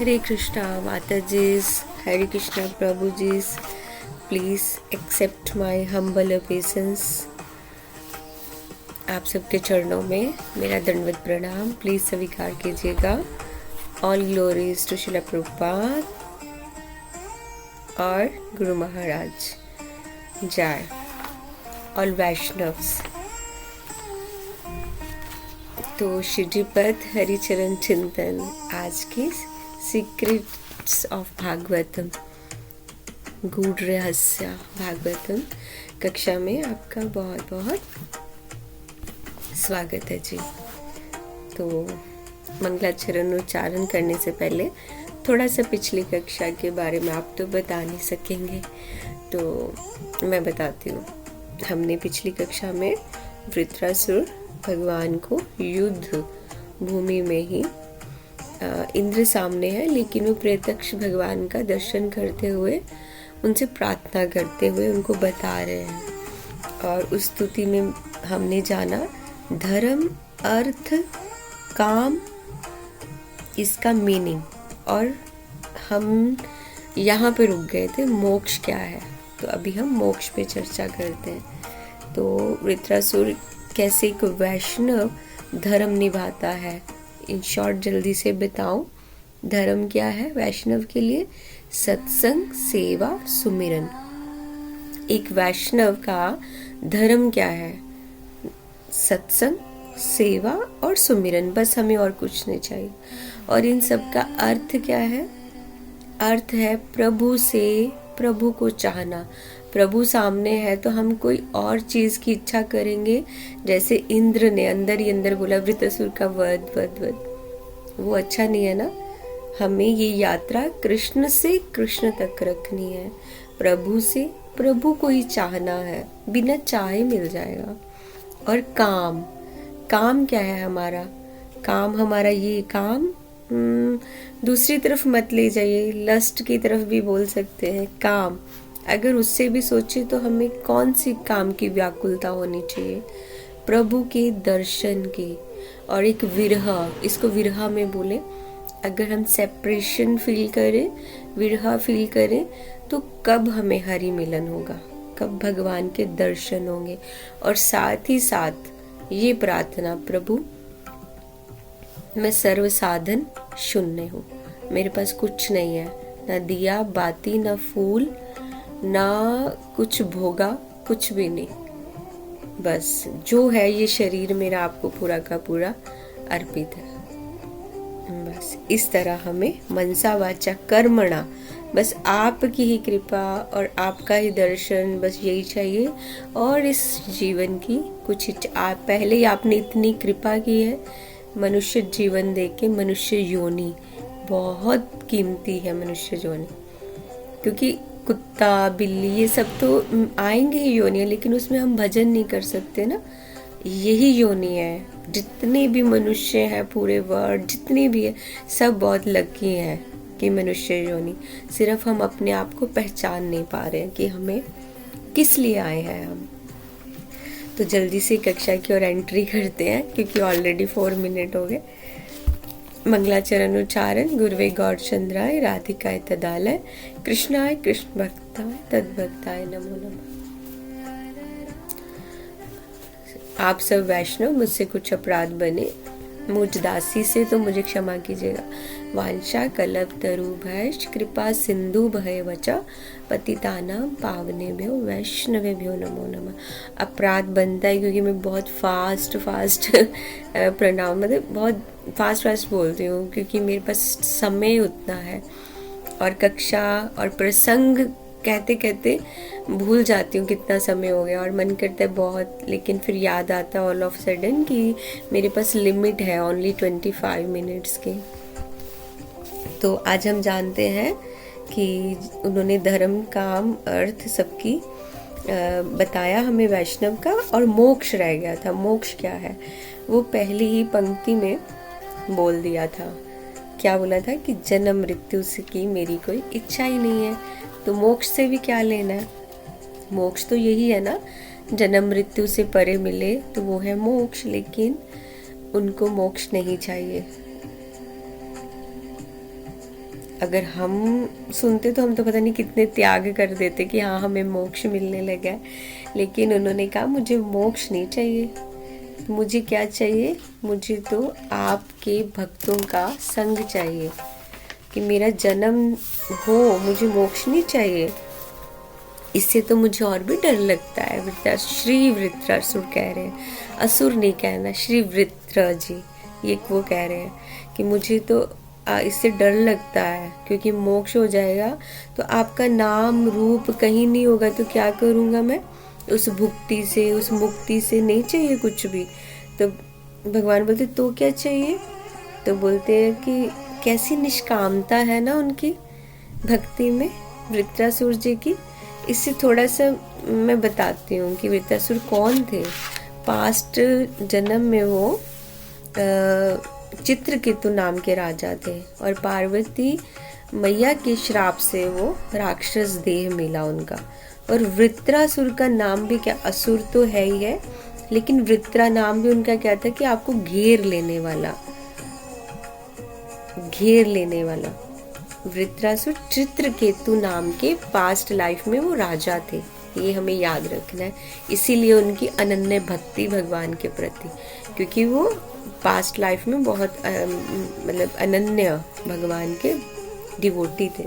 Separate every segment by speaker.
Speaker 1: Hare Krishna, Mataji's, Hare Krishna, Prabhuji's. Please accept my humble obeisance. आप सबके चरणों में मेरा दंडवत प्रणाम प्लीज स्वीकार कीजिएगा. All glories to Srila Prabhupada और गुरु महाराज. जय. ऑल वैष्णव्स. तो श्रीपद हरिचरण चिंतन आज की सीक्रेट्स ऑफ भागवतम, गूढ़ रहस्य भागवतम कक्षा में आपका बहुत बहुत स्वागत है जी. तो मंगलाचरण उच्चारण करने से पहले थोड़ा सा पिछली कक्षा के बारे में आप तो बता नहीं सकेंगे, तो मैं बताती हूँ. हमने पिछली कक्षा में वृत्रासुर भगवान को युद्ध भूमि में ही इंद्र सामने है, लेकिन वो प्रत्यक्ष भगवान का दर्शन करते हुए उनसे प्रार्थना करते हुए उनको बता रहे हैं. और उस स्तुति में हमने जाना धर्म, अर्थ, काम, इसका मीनिंग, और हम यहाँ पे रुक गए थे मोक्ष क्या है. तो अभी हम मोक्ष पे चर्चा करते हैं. तो वृत्रासुर कैसे एक वैष्णव धर्म निभाता है, इन शॉर्ट जल्दी से बताऊं. धर्म क्या है वैष्णव के लिए? सत्संग, सेवा, सुमिरन. एक वैष्णव का धर्म क्या है? सत्संग, सेवा और सुमिरन. बस हमें और कुछ नहीं चाहिए. और इन सब का अर्थ क्या है? अर्थ है प्रभु से प्रभु को चाहना. प्रभु सामने है तो हम कोई और चीज की इच्छा करेंगे. जैसे इंद्र ने अंदर ही अंदर बोला वृत्रासुर का वध वध वध, वो अच्छा नहीं है ना. हमें ये यात्रा कृष्ण से कृष्ण तक रखनी है, प्रभु से प्रभु को ही चाहना है. बिना चाहे मिल जाएगा. और काम, काम क्या है हमारा? काम हमारा ये काम दूसरी तरफ मत ले जाइए, लस्ट की तरफ भी बोल सकते हैं. काम अगर उससे भी सोचे तो हमें कौन सी काम की व्याकुलता होनी चाहिए? प्रभु के दर्शन की. और एक विरह, इसको विरह में बोले. अगर हम सेपरेशन फील करें, विरह फील करें, तो कब हमें हरि मिलन होगा, कब भगवान के दर्शन होंगे. और साथ ही साथ ये प्रार्थना, प्रभु मैं सर्व साधन शून्य हूँ, मेरे पास कुछ नहीं है, ना दिया बाती, ना फूल, ना कुछ भोगा, कुछ भी नहीं. बस जो है ये शरीर मेरा आपको पूरा का पूरा अर्पित है. बस इस तरह हमें मनसा वाचा कर्मणा, बस आपकी ही कृपा और आपका ही दर्शन, बस यही चाहिए. और इस जीवन की कुछ आप पहले ही आपने इतनी कृपा की है. मनुष्य जीवन देके, मनुष्य योनि बहुत कीमती है. मनुष्य योनि, क्योंकि कुत्ता, बिल्ली, ये सब तो आएंगे ही योनि, लेकिन उसमें हम भजन नहीं कर सकते ना. यही योनि है. जितने भी मनुष्य हैं पूरे वर्ल्ड, जितने भी है, सब बहुत लकी हैं कि मनुष्य योनि. सिर्फ हम अपने आप को पहचान नहीं पा रहे हैं कि हमें किस लिए आए हैं हम. तो जल्दी से कक्षा की ओर एंट्री करते हैं, क्योंकि ऑलरेडी 4 मिनट हो गए. मंगलाचरण उच्चारण. गुरुवे गौरचंद्राय राधिकाय तदालय कृष्णाय कृष्ण भक्ताय तद्भक्ताय नमो नमः. आप सब वैष्णव मुझसे कुछ अपराध बने, मुझ दासी से तो मुझे क्षमा कीजिएगा. वांछा कल्प तरुभ्यश्च कृपा सिंधु भय वचा पतितानां पावनेभ्यो वैष्णवेभ्यो नमो नमः. अपराध बनता है क्योंकि मैं बहुत फास्ट प्रणाम, मतलब बहुत फास्ट बोलती हूँ, क्योंकि मेरे पास समय उतना है. और कक्षा और प्रसंग कहते कहते भूल जाती हूँ कितना समय हो गया, और मन करता है बहुत, लेकिन फिर याद आता है ऑल ऑफ सडन कि मेरे पास लिमिट है ओनली 25 मिनट्स की. तो आज हम जानते हैं कि उन्होंने धर्म, काम, अर्थ सबकी बताया हमें वैष्णव का. और मोक्ष रह गया था. मोक्ष क्या है वो पहली ही पंक्ति में बोल दिया था. क्या बोला था? कि जन्म मृत्यु से की मेरी कोई इच्छा ही नहीं है. तो मोक्ष से भी क्या लेना है? मोक्ष तो यही है ना, जन्म मृत्यु से परे मिले तो वो है मोक्ष. लेकिन उनको मोक्ष नहीं चाहिए. अगर हम सुनते तो हम तो पता नहीं कितने त्याग कर देते कि हाँ हमें मोक्ष मिलने लगा है। लेकिन उन्होंने कहा मुझे मोक्ष नहीं चाहिए, मुझे क्या चाहिए, मुझे तो आपके भक्तों का संग चाहिए, कि मेरा जन्म हो, मुझे मोक्ष नहीं चाहिए। इससे तो मुझे और भी डर लगता है। श्री वृत्रासुर कह रहे हैं, असुर नहीं कहना, श्री वृत्र जी ये वो कह रहे हैं कि मुझे तो इससे डर लगता है, क्योंकि मोक्ष हो जाएगा तो आपका नाम रूप कहीं नहीं होगा, तो क्या करूँगा मैं, उस भुक्ति से, उस मुक्ति से नहीं चाहिए कुछ भी। तो भगवान बोलते तो क्या चाहिए, तो बोलते हैं कि कैसी निष्कामता है ना उनकी भक्ति में, वृत्रासुर जी की। इससे थोड़ा सा मैं बताती हूँ कि वृत्रासुर कौन थे। पास्ट जन्म में वो चित्रकेतु नाम के राजा थे, और पार्वती मैया के श्राप से वो राक्षस देह मिला उनका। और वृत्रासुर का नाम भी क्या, असुर तो है ही है, लेकिन वृत्रा नाम भी उनका क्या था कि आपको घेर लेने वाला, घेर लेने वाला। वृत्रासुर चित्रकेतु नाम के पास्ट लाइफ में वो राजा थे, ये हमें याद रखना है। इसीलिए उनकी अनन्य भक्ति भगवान के प्रति, क्योंकि वो पास्ट लाइफ में बहुत मतलब अनन्य भगवान के डिवोटी थे।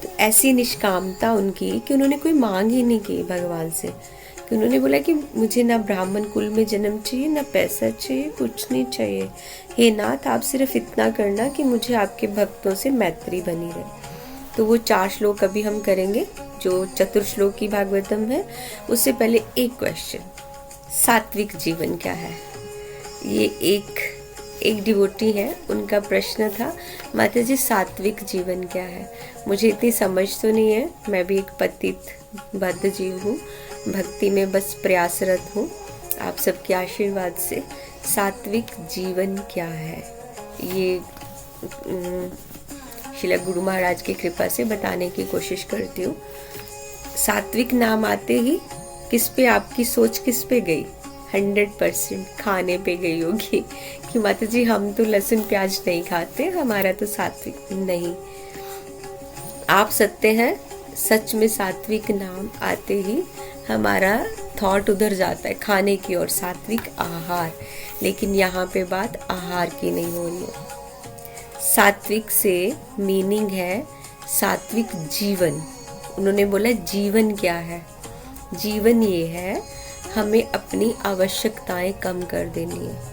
Speaker 1: तो ऐसी निष्कामता उनकी कि उन्होंने कोई मांग ही नहीं की भगवान से, कि उन्होंने बोला कि मुझे ना ब्राह्मण कुल में जन्म चाहिए, ना पैसा चाहिए, कुछ नहीं चाहिए। हे नाथ, आप सिर्फ इतना करना कि मुझे आपके भक्तों से मैत्री बनी रहे। तो वो 4 श्लोक अभी हम करेंगे, जो चतुर्श्लोक की भागवतम है। उससे पहले एक क्वेश्चन, सात्विक जीवन क्या है। ये एक डिवोटी है, उनका प्रश्न था, माता जी सात्विक जीवन क्या है। मुझे इतनी समझ तो नहीं है, मैं भी एक पतित बद्ध जीव हूँ, भक्ति में बस प्रयासरत हूँ। आप सबके आशीर्वाद से सात्विक जीवन क्या है, ये श्रील गुरु महाराज की कृपा से बताने की कोशिश करती हूँ। सात्विक नाम आते ही किस पे आपकी सोच किस पे गई, 100% खाने पे गई होगी कि माता जी हम तो लहसुन प्याज नहीं खाते, हमारा तो सात्विक नहीं। आप सत्य हैं, सच में सात्विक नाम आते ही हमारा थॉट उधर जाता है खाने की ओर, सात्विक आहार। लेकिन यहाँ पे बात आहार की नहीं हो रही है। सात्विक से मीनिंग है सात्विक जीवन। उन्होंने बोला जीवन क्या है, जीवन ये है हमें अपनी आवश्यकताएं कम कर देनी है।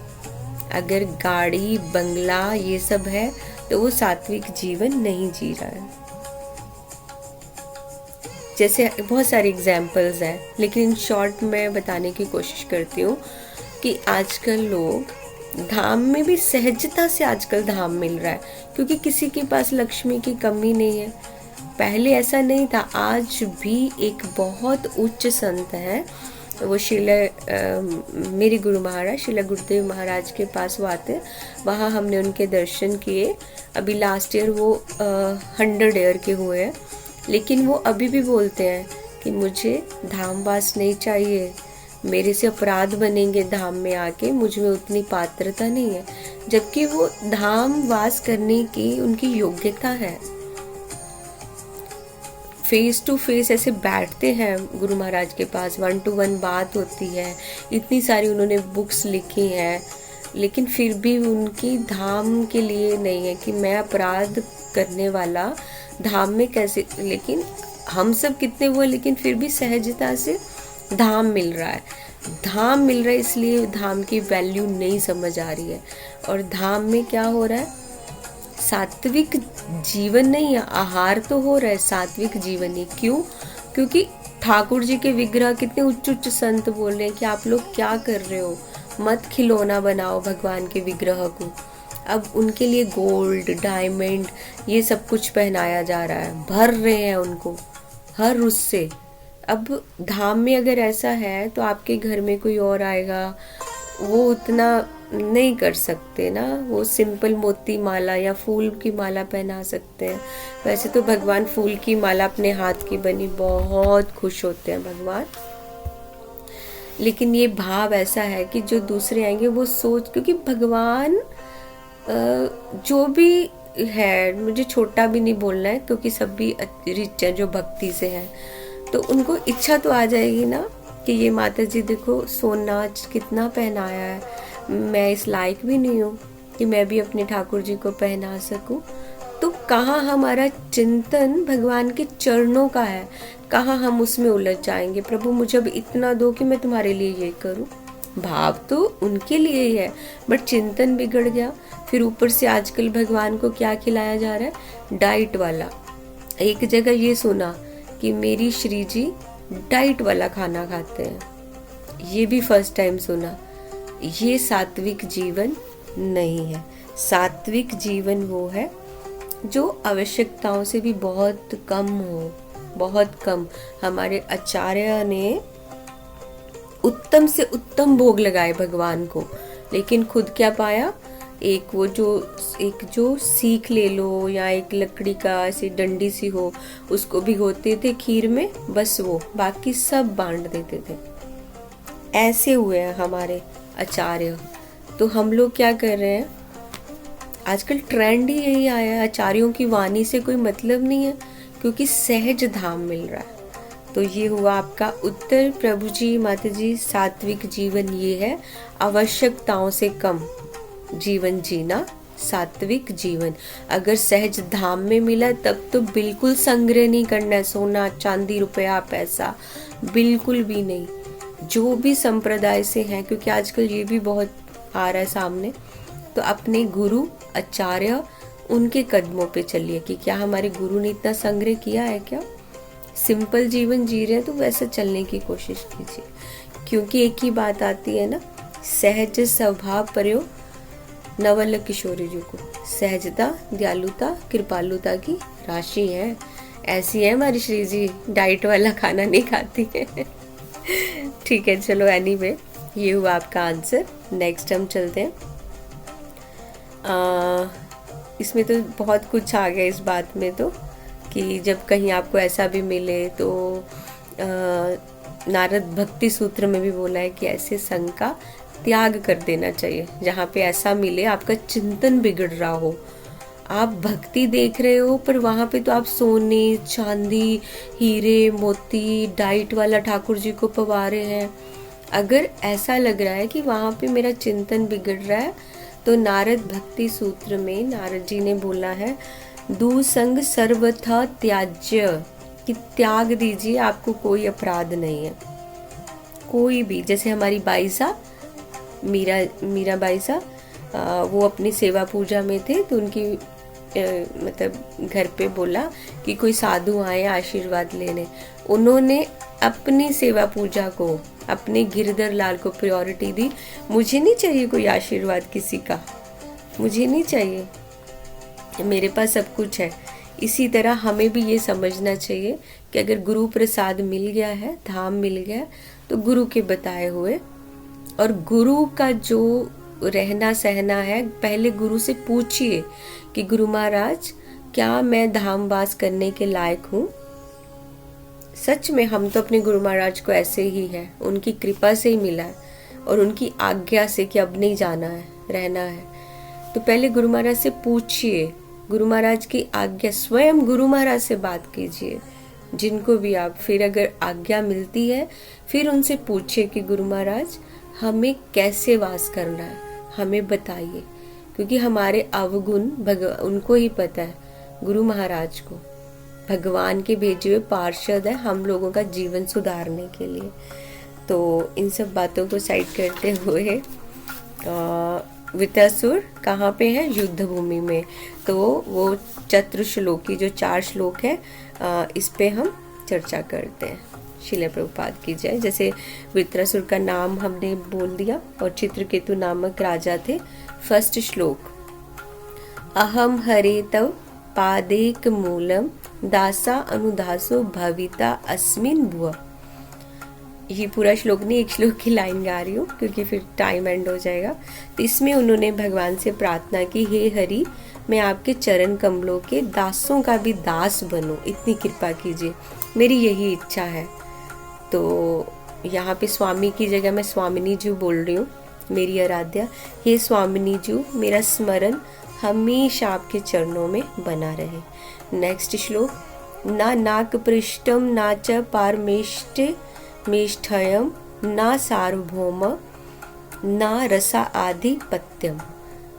Speaker 1: अगर गाड़ी बंगला ये सब है तो वो सात्विक जीवन नहीं जी रहा है। जैसे बहुत सारे एग्जाम्पल्स हैं, लेकिन इन शॉर्ट मैं बताने की कोशिश करती हूँ कि आजकल लोग धाम में भी सहजता से आजकल धाम मिल रहा है, क्योंकि किसी के पास लक्ष्मी की कमी नहीं है। पहले ऐसा नहीं था। आज भी एक बहुत उच्च संत है, वो मेरे गुरु महाराज श्रील गुरुदेव महाराज के पास वो आते, वहाँ हमने उनके दर्शन किए। अभी लास्ट ईयर वो 100 ईयर के हुए हैं, लेकिन वो अभी भी बोलते हैं कि मुझे धामवास नहीं चाहिए, मेरे से अपराध बनेंगे धाम में आके, मुझ में उतनी पात्रता नहीं है। जबकि वो धाम वास करने की उनकी योग्यता है। फेस टू फेस ऐसे बैठते हैं गुरु महाराज के पास, 1 to 1 बात होती है, इतनी सारी उन्होंने बुक्स लिखी हैं, लेकिन फिर भी उनकी धाम के लिए नहीं है कि मैं अपराध करने वाला धाम में कैसे। लेकिन हम सब कितने वो, लेकिन फिर भी सहजता से धाम मिल रहा है। धाम मिल रहा है, इसलिए धाम की वैल्यू नहीं समझ आ रही है। और धाम में क्या हो रहा है, सात्विक जीवन नहीं है, आहार तो हो रहा है, सात्विक जीवन ही। क्यों? क्योंकि ठाकुर जी के विग्रह कितने उच्च उच्च संत बोल रहे हैं कि आप लोग क्या कर रहे हो, मत खिलौना बनाओ भगवान के विग्रह को। अब उनके लिए गोल्ड डायमंड ये सब कुछ पहनाया जा रहा है, भर रहे हैं उनको हर उससे। अब धाम में अगर ऐसा है तो आपके घर में कोई और आएगा, वो उतना नहीं कर सकते ना, वो सिंपल मोती माला या फूल की माला पहना सकते हैं। वैसे तो भगवान फूल की माला अपने हाथ की बनी बहुत खुश होते हैं भगवान। लेकिन ये भाव ऐसा है कि जो दूसरे आएंगे वो सोच, क्योंकि भगवान जो भी है, मुझे छोटा भी नहीं बोलना है क्योंकि सब भी रिच है जो भक्ति से है, तो उनको इच्छा तो आ जाएगी ना कि ये माता जी देखो सोना कितना पहनाया है, मैं इस लायक भी नहीं हूँ कि मैं भी अपने ठाकुर जी को पहना सकूं। तो कहाँ हमारा चिंतन भगवान के चरणों का है, कहाँ हम उसमें उलझ जाएंगे, प्रभु मुझे अब इतना दो कि मैं तुम्हारे लिए ये करूं। भाव तो उनके लिए ही है बट चिंतन बिगड़ गया। फिर ऊपर से आजकल भगवान को क्या खिलाया जा रहा है, डाइट वाला। एक जगह ये सुना कि मेरी श्री जी डाइट वाला खाना खाते हैं, ये भी फर्स्ट टाइम सुना। ये सात्विक जीवन नहीं है। सात्विक जीवन वो है जो आवश्यकताओं से भी बहुत कम हो, बहुत कम। हमारे आचार्य ने उत्तम से उत्तम भोग लगाए भगवान को, लेकिन खुद क्या पाया, एक जो सीख ले लो या एक लकड़ी का ऐसी डंडी सी हो, उसको भिगोते थे खीर में, बस वो, बाकी सब बांट देते थे। ऐसे हुए हैं हमारे आचार्य। तो हम लोग क्या कर रहे हैं, आजकल ट्रेंड ही यही आया है, आचार्यों की वाणी से कोई मतलब नहीं है क्योंकि सहज धाम मिल रहा है। तो ये हुआ आपका उत्तर। प्रभु जी, माता जी, सात्विक जीवन ये है आवश्यकताओं से कम जीवन जीना, सात्विक जीवन। अगर सहज धाम में मिला तब तो बिल्कुल संग्रह नहीं करना है, सोना चांदी रुपया पैसा बिल्कुल भी नहीं। जो भी संप्रदाय से हैं, क्योंकि आजकल ये भी बहुत आ रहा है सामने, तो अपने गुरु आचार्य उनके कदमों पे चलिए कि क्या हमारे गुरु ने इतना संग्रह किया है क्या। सिंपल जीवन जी रहे हैं तो वैसे चलने की कोशिश कीजिए, क्योंकि एक ही बात आती है ना, सहज स्वभाव पर्यो नवल किशोरी जी को, सहजता दयालुता कृपालुता की राशि है। ऐसी है हमारी श्री जी, डाइट वाला खाना नहीं खाती है। ठीक है, चलो एनीवे, ये हुआ आपका आंसर। नेक्स्ट हम चलते हैं। इसमें तो बहुत कुछ आ गया इस बात में, तो कि जब कहीं आपको ऐसा भी मिले तो नारद भक्ति सूत्र में भी बोला है कि ऐसे संग का त्याग कर देना चाहिए। जहाँ पे ऐसा मिले, आपका चिंतन बिगड़ रहा हो, आप भक्ति देख रहे हो पर वहाँ पे तो आप सोने चांदी हीरे मोती डाइट वाला ठाकुर जी को पवा रहे हैं। अगर ऐसा लग रहा है कि वहाँ पे मेरा चिंतन बिगड़ रहा है, तो नारद भक्ति सूत्र में नारद जी ने बोला है, दुसंग सर्वथा त्याज्य, कि त्याग दीजिए, आपको कोई अपराध नहीं है, कोई भी। जैसे हमारी बाईसा मीरा बाईसा, वो अपनी सेवा पूजा में थे, तो उनकी मतलब घर पे बोला कि कोई साधु आए आशीर्वाद लेने, उन्होंने अपनी सेवा पूजा को, अपने गिरधर लाल को प्रायोरिटी दी। मुझे नहीं चाहिए कोई आशीर्वाद किसी का, मुझे नहीं चाहिए, मेरे पास सब कुछ है। इसी तरह हमें भी ये समझना चाहिए कि अगर गुरु प्रसाद मिल गया है, धाम मिल गया, तो गुरु के बताए हुए, और गुरु का जो रहना सहना है, पहले गुरु से पूछिए कि गुरु महाराज क्या मैं धाम वास करने के लायक हूँ। सच में हम तो अपने गुरु महाराज को ऐसे ही है, उनकी कृपा से ही मिला है और उनकी आज्ञा से कि अब नहीं जाना है, रहना है। तो पहले गुरु महाराज से पूछिए, गुरु महाराज की आज्ञा, स्वयं गुरु महाराज से बात कीजिए, जिनको भी आप। फिर अगर आज्ञा मिलती है, फिर उनसे पूछिए कि गुरु महाराज हमें कैसे वास करना है, हमें बताइए, क्योंकि हमारे अवगुण उनको ही पता है, गुरु महाराज को। भगवान के भेजे हुए पार्षद है हम लोगों का जीवन सुधारने के लिए। तो इन सब बातों को साइड करते हुए वृत्रासुर कहाँ पे है, युद्ध भूमि में। तो वो चतुर्श्लोकी जो 4 श्लोक है, इस पे हम चर्चा करते हैं। श्रील प्रभुपाद की जय। जैसे वृत्रासुर का नाम हमने बोल दिया और चित्रकेतु नामक राजा थे। फर्स्ट श्लोक, अहम हरे तव पादेक मूलम दासा अनुदासो भविता अस्मिन भुव। ये पूरा श्लोक नहीं, एक श्लोक की लाइन गा रही हूँ क्योंकि फिर टाइम एंड हो जाएगा। तो इसमें उन्होंने भगवान से प्रार्थना की, हे हरि, मैं आपके चरण कमलों के दासों का भी दास बनूं, इतनी कृपा कीजिए, मेरी यही इच्छा है। तो यहाँ पे स्वामी की जगह मैं स्वामिनी जी बोल रही हूँ, मेरी आराध्या। हे स्वामिनी जी, मेरा स्मरण हमेशा आपके चरणों में बना रहे। नेक्स्ट श्लोक, ना नाक पृष्ठम ना च पारमेष्टे मेष्ठयम ना सार्वभौम ना रसा आधिपत्यम।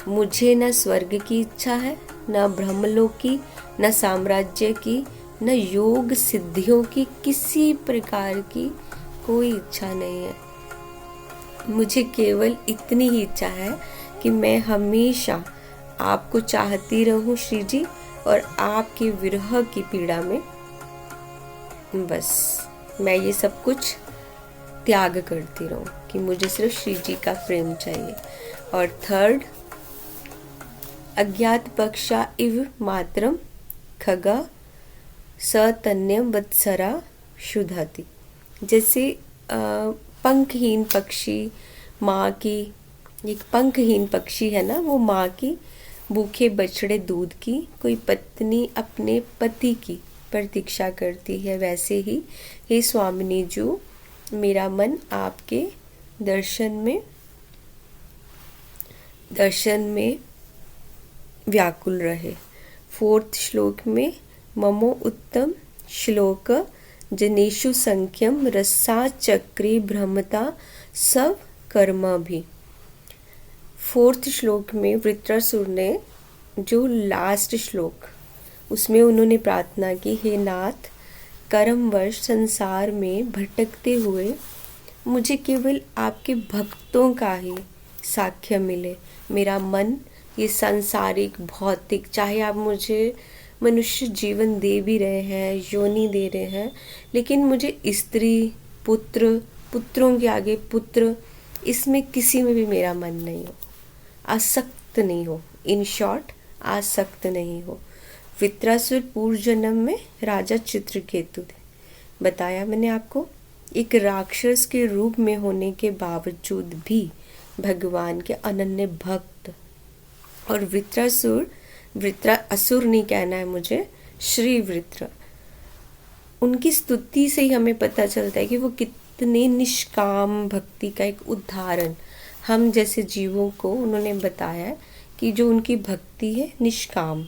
Speaker 1: मुझे न स्वर्ग की इच्छा है, न ब्रह्मलोक की, न साम्राज्य की, न योग सिद्धियों की, किसी प्रकार की कोई इच्छा नहीं है। मुझे केवल इतनी ही इच्छा है कि मैं हमेशा आपको चाहती रहूं श्री जी, और आपके विरह की पीड़ा में बस मैं ये सब कुछ त्याग करती रहूं कि मुझे सिर्फ श्री जी का प्रेम चाहिए। और थर्ड, अज्ञात पक्षा इव मात्रम खगा सतन्यम वत्सरा शुद्धति। जैसे पंखहीन पक्षी माँ की, एक पंखहीन पक्षी है ना, वो माँ की भूखे बछड़े दूध की कोई पत्नी अपने पति की प्रतीक्षा करती है, वैसे ही हे स्वामिनी जो मेरा मन आपके दर्शन में व्याकुल रहे। फोर्थ श्लोक में ममो उत्तम श्लोक जनेषु संख्यम रसा चक्री भ्रमता सब कर्म भी। फोर्थ श्लोक में वृत्रासुर ने जो लास्ट श्लोक, उसमें उन्होंने प्रार्थना की, हे नाथ कर्मवश संसार में भटकते हुए मुझे केवल आपके भक्तों का ही साक्ष्य मिले। मेरा मन ये सांसारिक भौतिक, चाहे आप मुझे मनुष्य जीवन दे भी रहे हैं, योनि दे रहे हैं, लेकिन मुझे स्त्री पुत्रों के आगे पुत्र, इसमें किसी में भी मेरा मन नहीं हो, आसक्त नहीं हो। इन शॉर्ट, आसक्त नहीं हो। वृत्रासुर पूर्व जन्म में राजा चित्रकेतु थे, बताया मैंने आपको। एक राक्षस के रूप में होने के बावजूद भी भगवान के अनन्य भक्त। और असुर नहीं कहना है मुझे, श्री वृत्र, उनकी स्तुति से ही हमें पता चलता है कि वो कितने निष्काम भक्ति का एक उदाहरण हम जैसे जीवों को उन्होंने बताया है कि जो उनकी भक्ति है निष्काम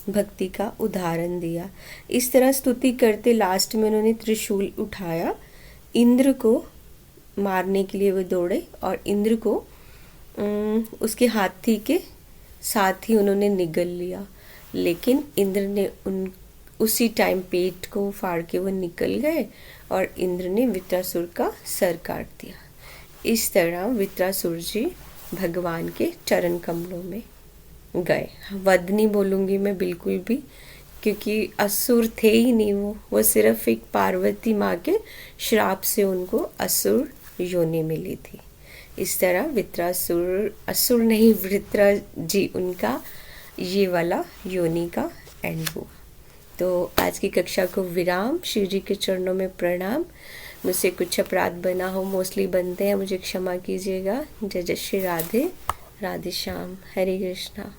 Speaker 1: भक्ति का उदाहरण दिया। इस तरह स्तुति करते लास्ट में उन्होंने त्रिशूल उठाया, इंद्र को मारने के लिए वो दौड़े और इंद्र को उसके हाथी के साथ ही उन्होंने निगल लिया, लेकिन इंद्र ने उसी टाइम पेट को फाड़ के वो निकल गए और इंद्र ने वृत्रासुर का सर काट दिया। इस तरह वृत्रासुर जी भगवान के चरण कमलों में गए। वध नहीं बोलूँगी मैं बिल्कुल भी, क्योंकि असुर थे ही नहीं वो सिर्फ एक पार्वती माँ के श्राप से उनको असुर योनि मिली थी। इस तरह असुर नहीं, वृत्रा जी, उनका ये वाला योनि का एंड हुआ। तो आज की कक्षा को विराम। शिव जी के चरणों में प्रणाम। मुझसे कुछ अपराध बना हो, मोस्टली बनते हैं, मुझे क्षमा कीजिएगा। जय जय श्री राधे, राधे श्याम, हरे कृष्णा।